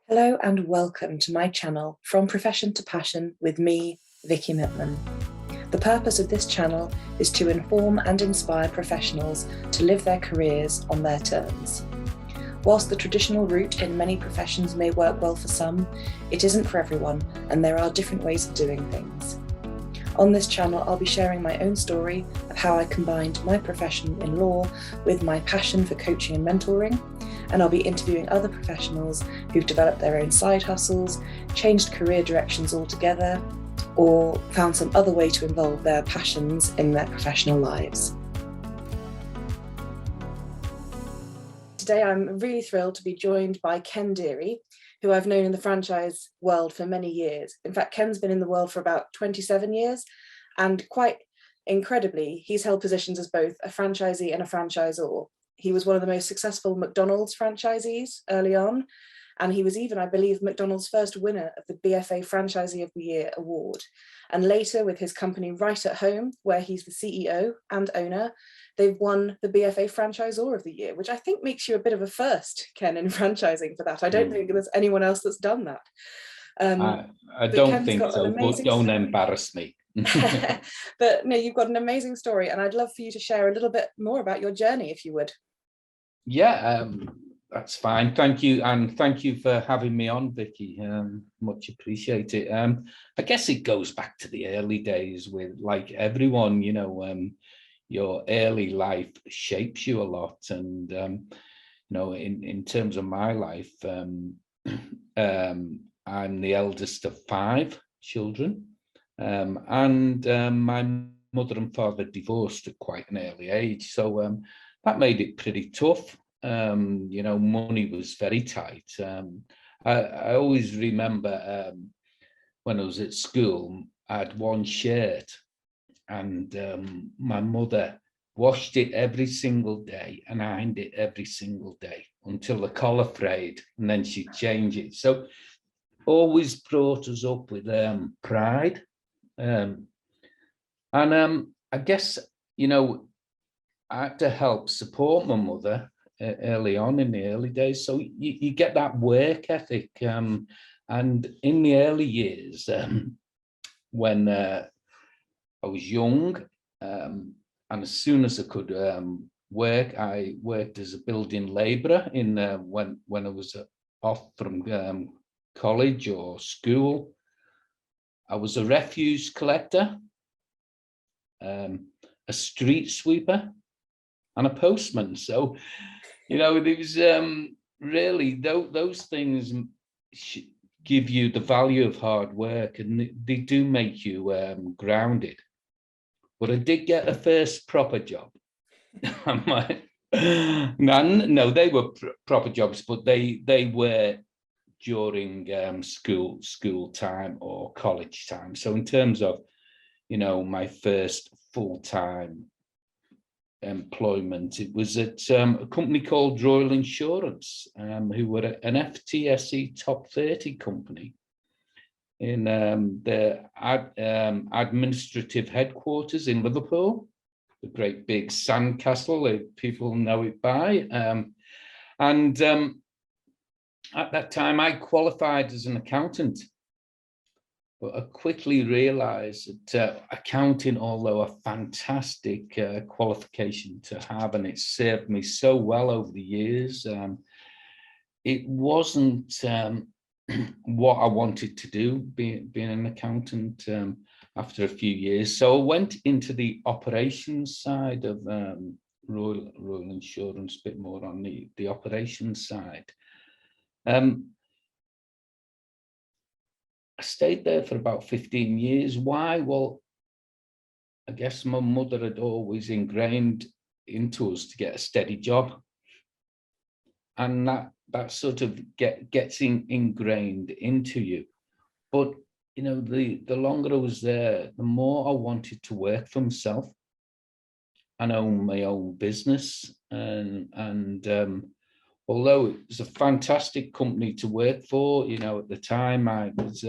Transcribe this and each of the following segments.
Hello and welcome to my channel, From Profession to Passion, with me, Vicky Mittman. The purpose of this channel is to inform and inspire professionals to live their careers on their terms. Whilst the traditional route in many professions may work well for some, it isn't for everyone, and there are different ways of doing things. On this channel, I'll be sharing my own story of how I combined my profession in law with my passion for coaching and mentoring, and I'll be interviewing other professionals who've developed their own side hustles, changed career directions altogether, or found some other way to involve their passions in their professional lives. Today, I'm really thrilled to be joined by Ken Deary, who I've known in the franchise world for many years. In fact, Ken's been in the world for about 27 years, and quite incredibly, he's held positions as both a franchisee and a franchisor. He was one of the most successful McDonald's franchisees early on, and he was even, I believe, McDonald's first winner of the BFA Franchisee of the Year award. And later, with his company Right at Home, where he's the CEO and owner, they've won the BFA Franchisor of the Year, which I think makes you a bit of a first, Ken, in franchising for that. I don't think there's anyone else that's done that. I don't think so, but don't embarrass me. But no, you've got an amazing story, and I'd love for you to share a little bit more about your journey, if you would. Yeah, that's fine. Thank you, and thank you for having me on, Vicky. Much appreciate it. I guess it goes back to the early days with, like everyone, you know, your early life shapes you a lot, and you know, in terms of my life, I'm the eldest of 5 children, and my mother and father divorced at quite an early age, so that made it pretty tough. You know, money was very tight. I always remember when I was at school, I had one shirt, and my mother washed it every single day and ironed it every single day until the collar frayed, and then she'd change it. So always brought us up with pride. And I guess, you know, I had to help support my mother early on in the early days. So you get that work ethic. And in the early years, when I was young, and as soon as I could work, I worked as a building labourer in when I was off from college or school. I was a refuse collector, a street sweeper, and a postman. So, you know, there was really those things give you the value of hard work, and they do make you grounded. But I did get a first proper job. No, they were proper jobs, but they were during school time or college time. So in terms of, you know, my first full-time employment, it was at a company called Royal Insurance, who were an FTSE top 30 company in their administrative headquarters in Liverpool, the great big sandcastle, if people know it by. And at that time, I qualified as an accountant, but I quickly realized that accounting, although a fantastic qualification to have, and it served me so well over the years, it wasn't what I wanted to do, being an accountant after a few years. So I went into the operations side of Royal Insurance, a bit more on the operations side. I stayed there for about 15 years. Why? Well, I guess my mother had always ingrained into us to get a steady job. And that sort of gets ingrained into you. But, you know, the longer I was there, the more I wanted to work for myself and own my own business. And although it was a fantastic company to work for, you know, at the time I was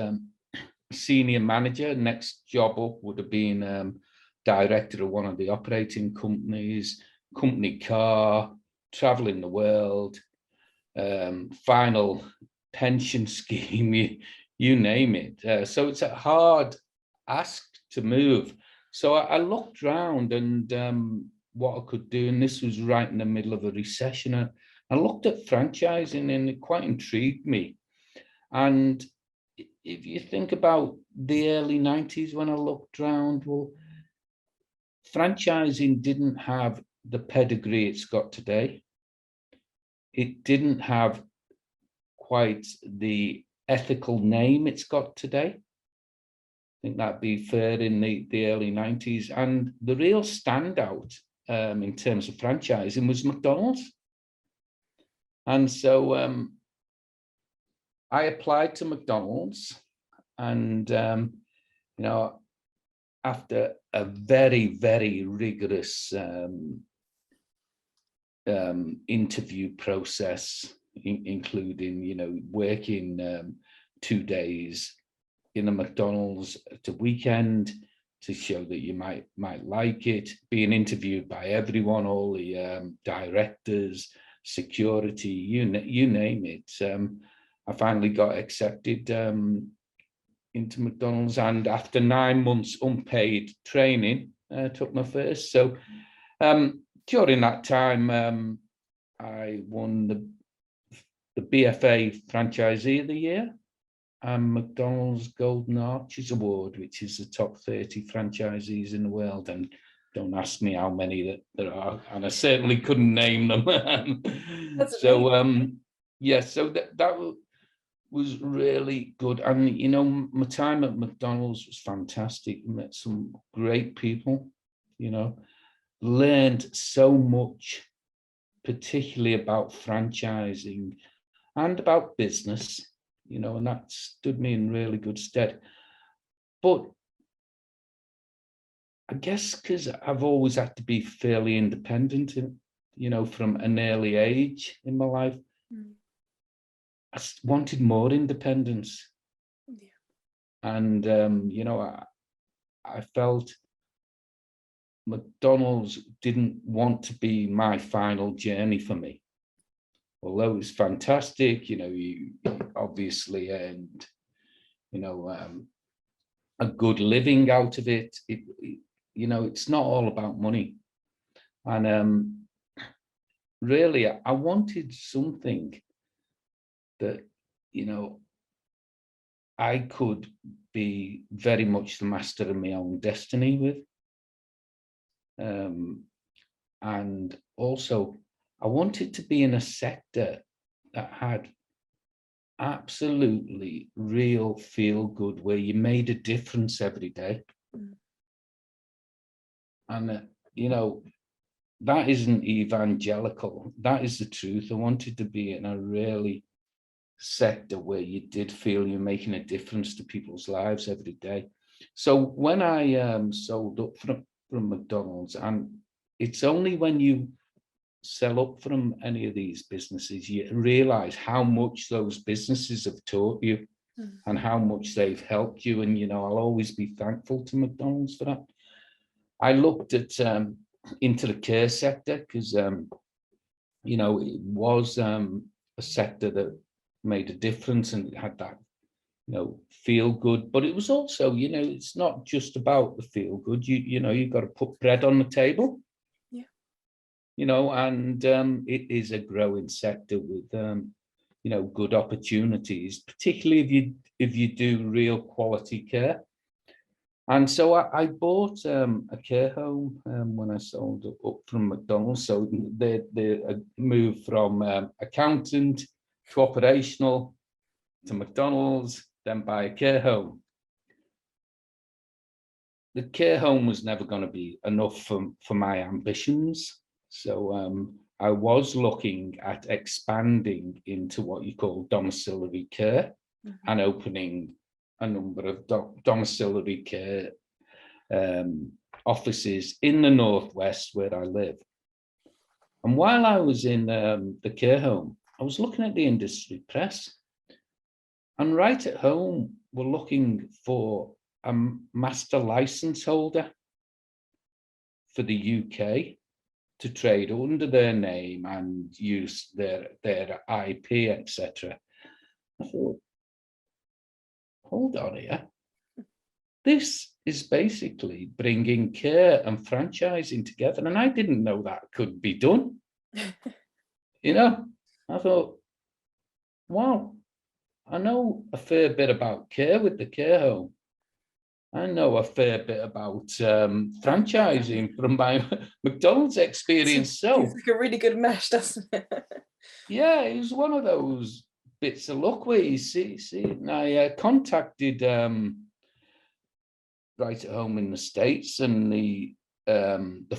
senior manager. Next job up would have been director of one of the operating companies, company car, traveling the world. Final pension scheme, you name it. So it's a hard ask to move. So I looked around and what I could do, and this was right in the middle of a recession. I looked at franchising and it quite intrigued me. And if you think about the early 90s when I looked around, well, franchising didn't have the pedigree it's got today. It didn't have quite the ethical name it's got today. I think that'd be fair in the early 90s. And the real standout in terms of franchising was McDonald's. And so I applied to McDonald's, and you know, after a very, very rigorous interview process, including, you know, working 2 days in a McDonald's at a weekend to show that you might like it, being interviewed by everyone, all the directors, security, you name it. I finally got accepted into McDonald's, and after 9 months unpaid training, took my first. So during that time, I won the BFA Franchisee of the Year and McDonald's Golden Arches Award, which is the top 30 franchisees in the world. And don't ask me how many there are, and I certainly couldn't name them. So yeah, so that was really good. And you know, my time at McDonald's was fantastic. Met some great people, you know, learned so much, particularly about franchising and about business, you know, and that stood me in really good stead. But I guess because I've always had to be fairly independent, you know, from an early age in my life, I wanted more independence. Yeah. And, you know, I felt McDonald's didn't want to be my final journey for me. Although it was fantastic, you know, you obviously earned, you know, a good living out of it. You know, it's not all about money. And really, I wanted something that, you know, I could be very much the master of my own destiny with. And also, I wanted to be in a sector that had absolutely real feel good, where you made a difference every day. And, you know, that isn't evangelical. That is the truth. I wanted to be in a really sector where you did feel you're making a difference to people's lives every day. So when I sold up from McDonald's, and it's only when you sell up from any of these businesses you realize how much those businesses have taught you and how much they've helped you. And, you know, I'll always be thankful to McDonald's for that. I looked at into the care sector because, you know, it was a sector that made a difference and it had that, you know, feel good. But it was also, you know, it's not just about the feel good. You know, you've got to put bread on the table. Yeah. You know, and it is a growing sector with, you know, good opportunities, particularly if you do real quality care. And so I bought a care home when I sold up from McDonald's. So they moved from accountant to operational to McDonald's, then buy a care home. The care home was never going to be enough for my ambitions. So I was looking at expanding into what you call domiciliary care and opening a number of domiciliary care offices in the Northwest where I live. And while I was in the care home, I was looking at the industry press, and right at home, we're looking for a master license holder for the UK to trade under their name and use their IP, etc. I thought, hold on here. This is basically bringing care and franchising together. And I didn't know that could be done. You know, I thought, wow, I know a fair bit about care with the care home. I know a fair bit about franchising from my McDonald's experience. Seems So, like a really good mesh, doesn't it? yeah, it was one of those bits of luck where you see, and I contacted Right at Home in the States, and the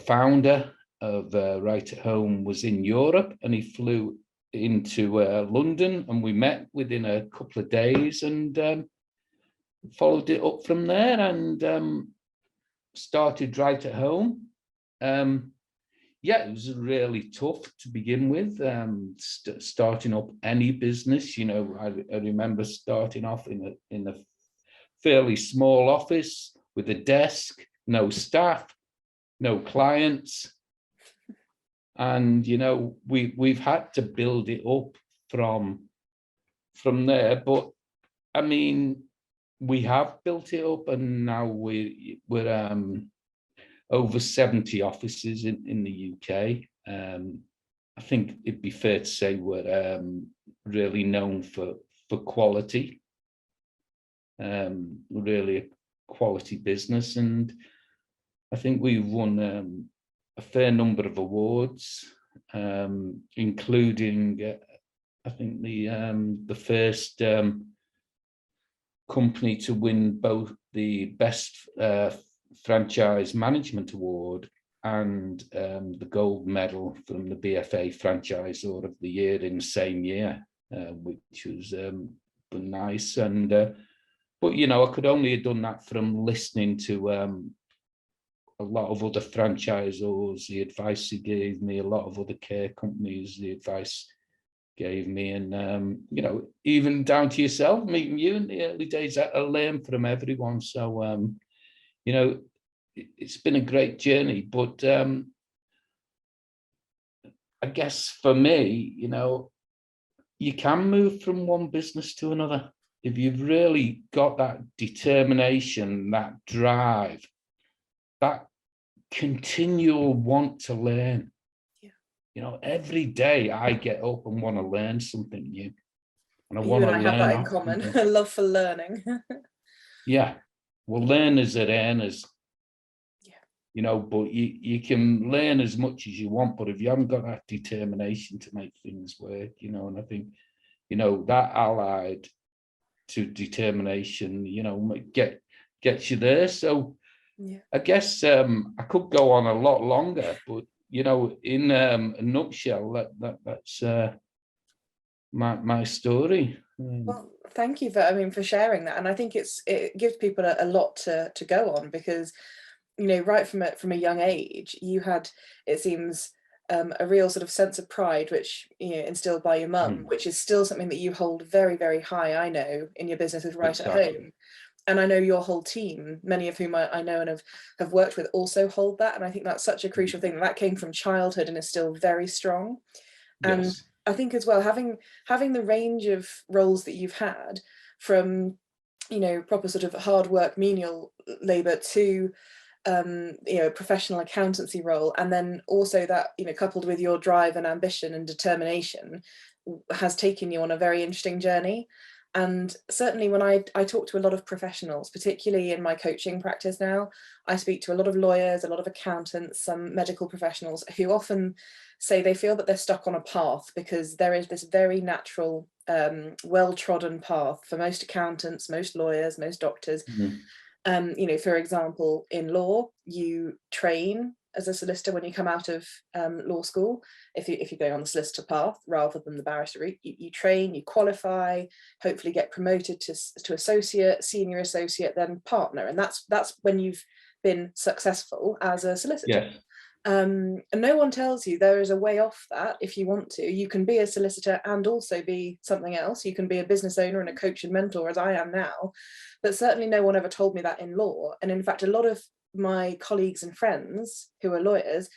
founder of Right at Home was in Europe, and he flew into London, and we met within a couple of days, and followed it up from there, and started Right at Home. Yeah, it was really tough to begin with, starting up any business. You know, I remember starting off in a fairly small office with a desk, no staff, no clients. And, you know, we've had to build it up from there. But I mean, we have built it up, and now we're over 70 offices in the UK. I think it'd be fair to say we're really known for quality, really a quality business. And I think we've won a fair number of awards, including I think the first company to win both the best franchise management award and the gold medal from the BFA Franchisor of the Year in the same year, which was nice. And but you know, I could only have done that from listening to a lot of other franchisors, the advice he gave me, a lot of other care companies, the advice gave me, and you know, even down to yourself, meeting you in the early days, I learned from everyone. So you know, it's been a great journey. But I guess for me, you know, you can move from one business to another if you've really got that determination, that drive, that continual want to learn. Yeah. You know, every day I get up and want to learn something new. And I want to learn. You and I have that in common, a love for learning. Yeah. Well, learners are earners. Yeah. You know, but you can learn as much as you want, but if you haven't got that determination to make things work, you know, and I think, you know, that allied to determination, you know, gets you there. So yeah. I guess I could go on a lot longer, but you know, in a nutshell, that's my story. Well, thank you for sharing that, and I think it gives people a lot to go on, because you know, right from a young age, you had, it seems, a real sort of sense of pride, which, you know, instilled by your mum, which is still something that you hold very, very high, I know, in your business with Right at Home. And I know your whole team, many of whom I know and have worked with, also hold that. And I think that's such a crucial thing. That came from childhood and is still very strong. And yes. I think as well, having the range of roles that you've had, from, you know, proper sort of hard work, menial labor, to you know, professional accountancy role, and then also that, you know, coupled with your drive and ambition and determination, has taken you on a very interesting journey. And certainly when I talk to a lot of professionals, particularly in my coaching practice now, I speak to a lot of lawyers, a lot of accountants, some medical professionals, who often say they feel that they're stuck on a path, because there is this very natural, well-trodden path for most accountants, most lawyers, most doctors. Mm-hmm. You know, for example, in law, you train as a solicitor when you come out of law school. If you're going on the solicitor path rather than the barrister route, you train, you qualify, hopefully get promoted to associate, senior associate, then partner, and that's when you've been successful as a solicitor. Yeah. And no one tells you there is a way off that. If you want to, you can be a solicitor and also be something else. You can be a business owner and a coach and mentor, as I am now. But certainly no one ever told me that in law. And in fact, a lot of my colleagues and friends who are lawyers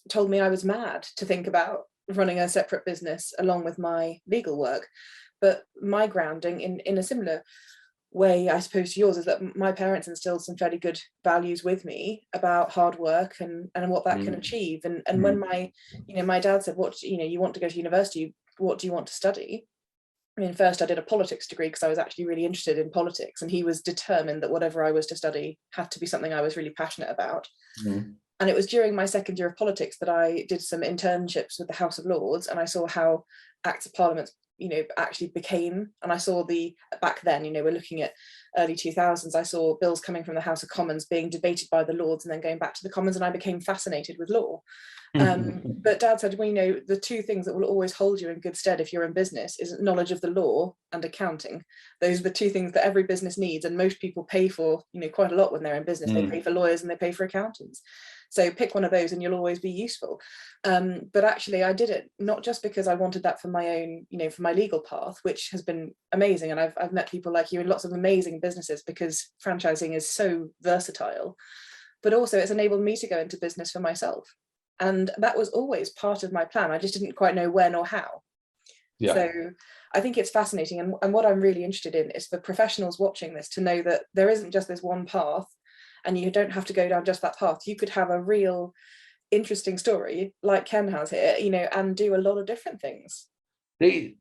told me I was mad to think about running a separate business along with my legal work. But my grounding in a similar way, I suppose, to yours, is that my parents instilled some fairly good values with me about hard work and what that can achieve. And when my dad said, what, you want to go to university, what do you want to study? I mean, first I did a politics degree because I was actually really interested in politics, and he was determined that whatever I was to study had to be something I was really passionate about. And it was during my second year of politics that I did some internships with the House of Lords, and I saw how Acts of Parliament, actually became, and I saw back then, we're looking at early 2000s, I saw bills coming from the House of Commons being debated by the Lords and then going back to the Commons, and I became fascinated with law. But Dad said, well, the two things that will always hold you in good stead if you're in business is knowledge of the law and accounting. Those are the two things that every business needs, and most people pay for, quite a lot when they're in business. They pay for lawyers and they pay for accountants. So pick one of those and you'll always be useful. But actually I did it not just because I wanted that for my own, for my legal path, which has been amazing. And I've met people like you in lots of amazing businesses because franchising is so versatile, but also it's enabled me to go into business for myself. And that was always part of my plan. I just didn't quite know when or how. Yeah. So I think it's fascinating. And what I'm really interested in is for professionals watching this to know that there isn't just this one path, and you don't have to go down just that path. You could have a real interesting story like Ken has here, and do a lot of different things. The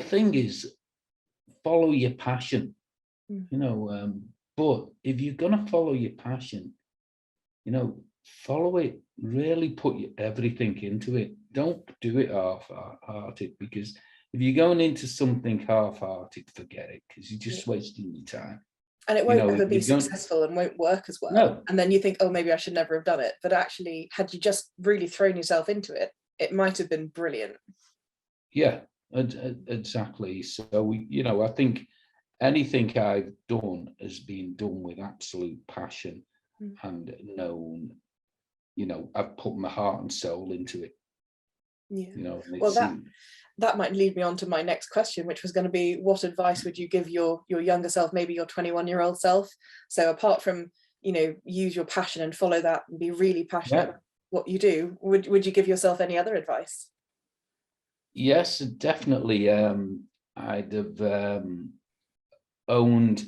thing is, follow your passion, but if you're going to follow your passion, follow it, really put everything into it. Don't do it half-hearted, because if you're going into something half-hearted, forget it, because you're just wasting your time. And it won't ever be successful and won't work as well. No. And then you think, oh, maybe I should never have done it. But actually, had you just really thrown yourself into it, it might have been brilliant. Yeah, exactly. So, I think anything I've done has been done with absolute passion and known, I've put my heart and soul into it. Yeah. Well, that might lead me on to my next question, which was going to be, what advice would you give your younger self, maybe your 21-year-old self? So apart from, use your passion and follow that and be really passionate about what you do, would you give yourself any other advice? Yes, definitely. I'd have owned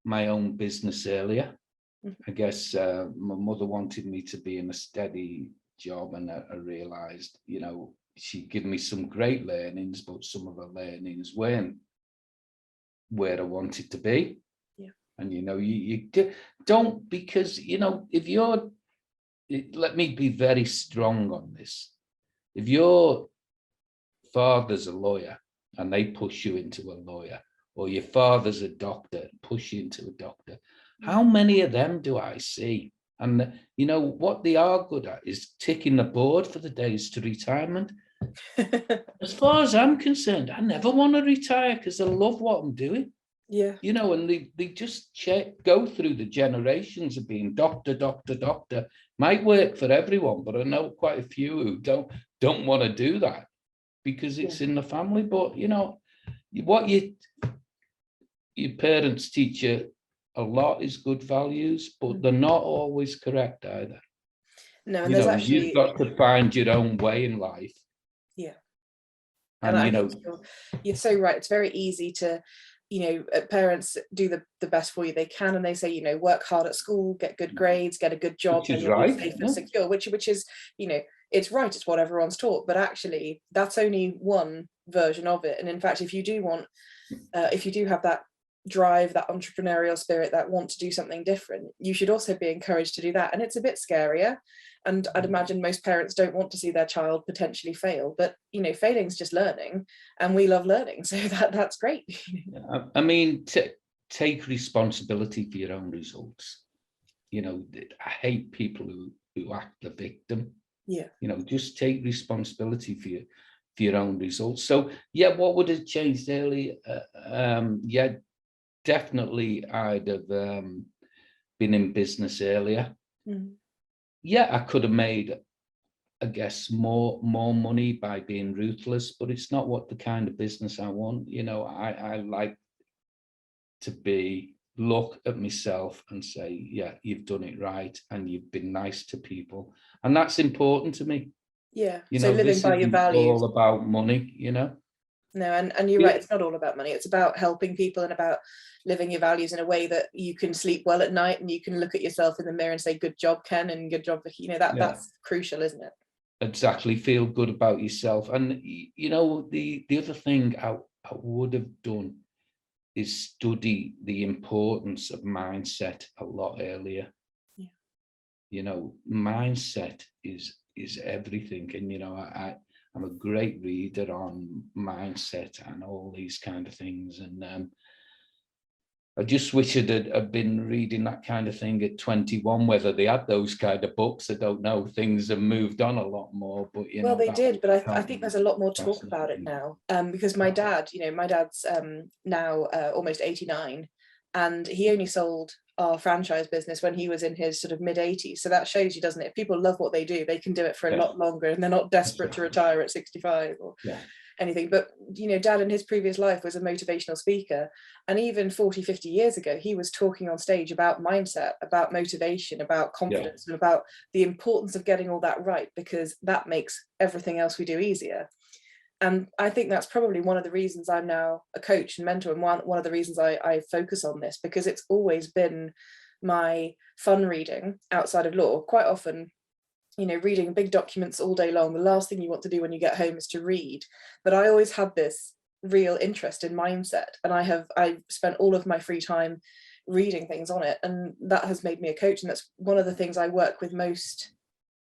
my own business earlier. I guess my mother wanted me to be in a steady job, and I realized, she'd given me some great learnings, but some of her learnings weren't where I wanted to be. Yeah. And you don't, because if you're, let me be very strong on this, if your father's a lawyer and they push you into a lawyer, or your father's a doctor and push you into a doctor, how many of them do I see? And what they are good at is ticking the board for the days to retirement. As far as I'm concerned, I never want to retire because I love what I'm doing. Yeah. And they just go through the generations of being doctor. Might work for everyone, but I know quite a few who don't want to do that because it's in the family. But what your parents teach you a lot is good values, but they're not always correct either. No, and there's you've got to find your own way in life. Yeah. And I think you're so right. It's very easy to, parents do the best for you they can, and they say, work hard at school, get good grades, get a good job, which is right, safe and secure, which is, it's right, it's what everyone's taught, but actually that's only one version of it. And in fact, if you do have that drive, that entrepreneurial spirit, that want to do something different, you should also be encouraged to do that. And it's a bit scarier, and I'd imagine most parents don't want to see their child potentially fail, but failing is just learning, and we love learning, so that's great. I mean, take responsibility for your own results. I hate people who act the victim. Yeah. Just take responsibility for your own results. So what would have changed earlier? Definitely I'd have been in business earlier. I could have made, I guess, more money by being ruthless, but it's not what the kind of business I want. I like to look at myself and say, yeah, you've done it right and you've been nice to people, and that's important to me. Yeah. So living by your values. All about money, No, and you're Yeah. right, it's not all about money. It's about helping people and about living your values in a way that you can sleep well at night and you can look at yourself in the mirror and say, good job, Ken, and good job, Vicky. That's crucial, isn't it? Exactly. Feel good about yourself. And the other thing I would have done is study the importance of mindset a lot earlier. Yeah. Mindset is everything. And I'm a great reader on mindset and all these kind of things. And I just wish I'd been reading that kind of thing at 21, whether they had those kind of books. I don't know. Things have moved on a lot more, but well, they did, but I think there's a lot more talk fascinating. about it now, because my dad's now almost 89, and he only sold our franchise business when he was in his sort of mid 80s. So that shows you, doesn't it? If people love what they do, they can do it for a lot longer, and they're not desperate to retire at 65 or anything. But Dad in his previous life was a motivational speaker, and even 40-50 years ago he was talking on stage about mindset, about motivation, about confidence, and about the importance of getting all that right, because that makes everything else we do easier. And I think that's probably one of the reasons I'm now a coach and mentor, and one of the reasons I focus on this, because it's always been my fun reading outside of law. Quite often, reading big documents all day long, the last thing you want to do when you get home is to read. But I always had this real interest in mindset, and I've spent all of my free time reading things on it, and that has made me a coach. And that's one of the things I work with most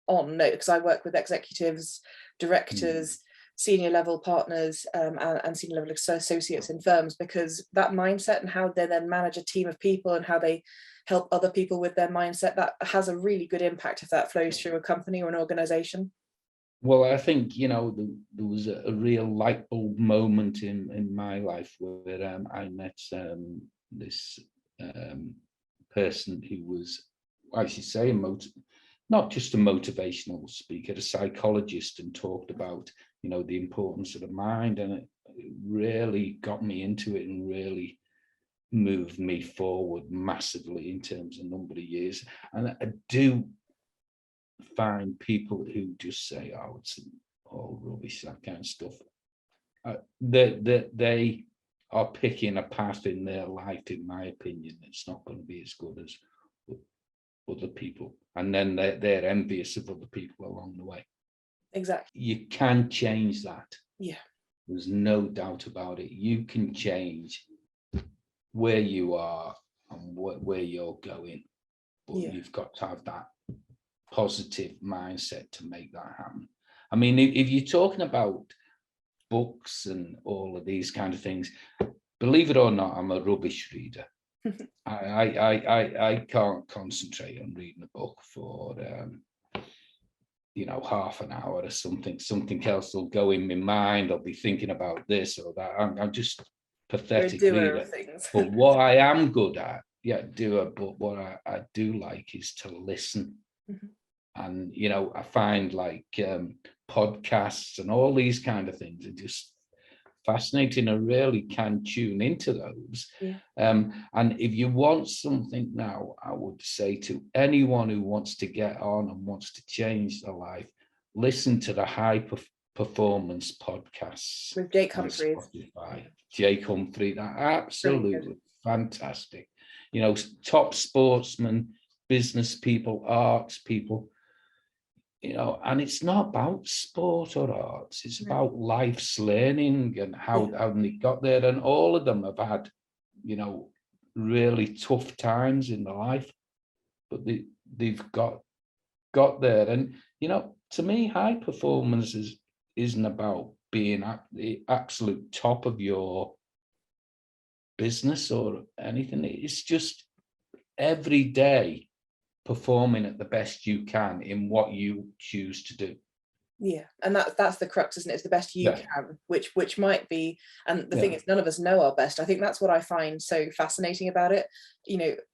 on, because I work with executives, directors, senior level partners, and senior level associates in firms, because that mindset and how they then manage a team of people and how they help other people with their mindset, that has a really good impact if that flows through a company or an organization. Well, I think, there was a real light bulb moment in my life where I met this person who was, I should say, not just a motivational speaker, a psychologist, and talked about, the importance of the mind. And it really got me into it and really moved me forward massively in terms of number of years. And I do find people who just say, oh, it's all rubbish, that kind of stuff. They are picking a path in their life, in my opinion, that's not going to be as good as other people. And then they're envious of other people along the way. Exactly. You can change that. Yeah. There's no doubt about it. You can change where you are and where you're going, but you've got to have that positive mindset to make that happen. I mean, if you're talking about books and all of these kind of things, believe it or not, I'm a rubbish reader. I can't concentrate on reading a book for half an hour or something else will go in my mind. I'll be thinking about this or that. I'm just pathetic reader. But what I am good at, but what I do like is to listen. And I find like podcasts and all these kind of things are just fascinating. I really can tune into those. And if you want something now, I would say to anyone who wants to get on and wants to change their life, listen to the High Performance podcasts with Jake Humphries. Jake Humphrey, absolutely fantastic. Top sportsmen, business people, arts people. And it's not about sport or arts, it's about life's learning and how they got there. And all of them have had, really tough times in their life, but they've got there. And, to me, high performance isn't about being at the absolute top of your business or anything. It's just every day performing at the best you can in what you choose to do. Yeah, and that's the crux, isn't it? It's the best you can, which might be, and the thing is, none of us know our best. I think that's what I find so fascinating about it.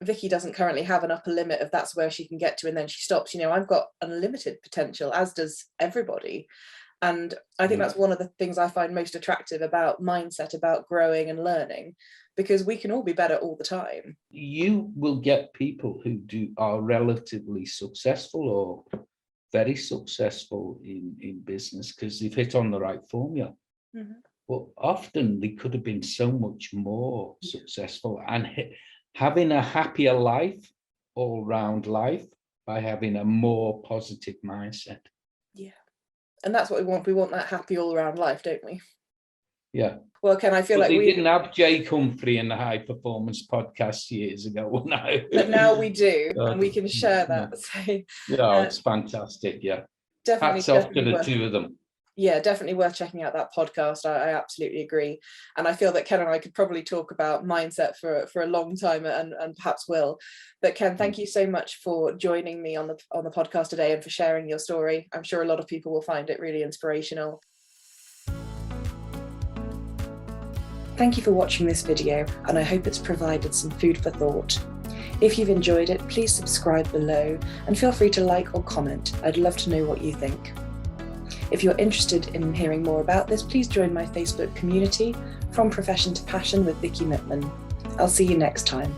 Vicky doesn't currently have an upper limit of that's where she can get to, and then she stops. I've got unlimited potential, as does everybody. And I think that's one of the things I find most attractive about mindset, about growing and learning, because we can all be better all the time. You will get people who are relatively successful or very successful in business because they've hit on the right formula. but often they could have been so much more successful and having a happier life, all-round life, by having a more positive mindset. Yeah. And that's what we want. We want that happy all-round life, don't we? Yeah. Well, Ken, I feel but like we didn't have Jake Humphrey in the High Performance podcast years ago. No. But now we do, and we can share that. So, it's fantastic. Yeah. Definitely. Hats off to the two of them. Yeah, definitely worth checking out that podcast. I absolutely agree. And I feel that Ken and I could probably talk about mindset for a long time, and perhaps will. But Ken, thank you so much for joining me on the podcast today and for sharing your story. I'm sure a lot of people will find it really inspirational. Thank you for watching this video, and I hope it's provided some food for thought. If you've enjoyed it, please subscribe below and feel free to like or comment. I'd love to know what you think. If you're interested in hearing more about this, please join my Facebook community, From Profession to Passion with Vicky Mittman. I'll see you next time.